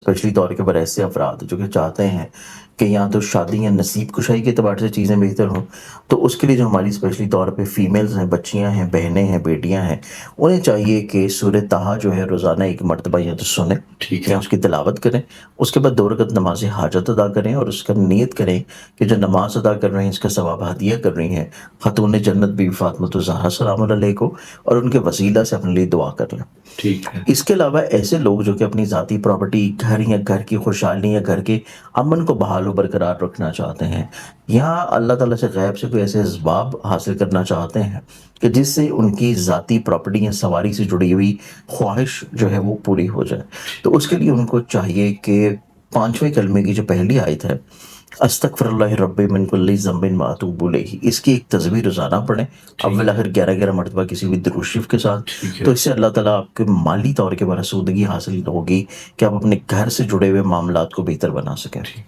Especially طور کے پر ایسے افراد جو کہ چاہتے ہیں کہ یا تو شادی یا نصیب کشائی کے اعتبار سے چیزیں بہتر ہوں، تو اس کے لیے جو ہماری اسپیشلی طور پہ فیمیلز ہیں، بچیاں ہیں، بہنیں ہیں، بیٹیاں ہیں، انہیں چاہیے کہ سورہ طٰہٰ جو ہے روزانہ ایک مرتبہ یا تو سنیں ٹھیک یا ہے. اس کی تلاوت کریں، اس کے بعد 2 رکعت نماز حاجت ادا کریں اور اس کا نیت کریں کہ جو نماز ادا کر رہے ہیں اس کا ثواب ہدیہ کر رہی ہیں خاتون جنت بی فاطمۃ الزہرا سلام اللہ علیہ کو، اور ان کے وسیلہ سے اپنے لیے دعا کر لیں۔ ٹھیک ہے. اس کے علاوہ ایسے لوگ جو کہ اپنی ذاتی پراپرٹی، گھر یا گھر کی خوشحالی یا گھر کے امن کو بحال و برقرار رکھنا چاہتے ہیں، یا اللہ تعالیٰ سے غیب سے کوئی ایسے اسباب حاصل کرنا چاہتے ہیں کہ جس سے ان کی ذاتی پراپرٹی یا سواری سے جڑی ہوئی خواہش جو ہے وہ پوری ہو جائے، تو اس کے لیے ان کو چاہیے کہ 5ویں کلمے کی جو پہلی آیت ہے، استغفر اللہ ربی من کل ذنب و اتوب الیہ، اس کی ایک تصویر روزانہ پڑھیں، ٹھیک اول ہے. آخر 11 مرتبہ کسی بھی درود شریف کے ساتھ۔ ٹھیک تو ہے. اس سے اللہ تعالیٰ آپ کے مالی طور کے آسودگی حاصل ہوگی کہ آپ اپنے گھر سے جڑے ہوئے معاملات کو بہتر بنا سکیں۔ ٹھیک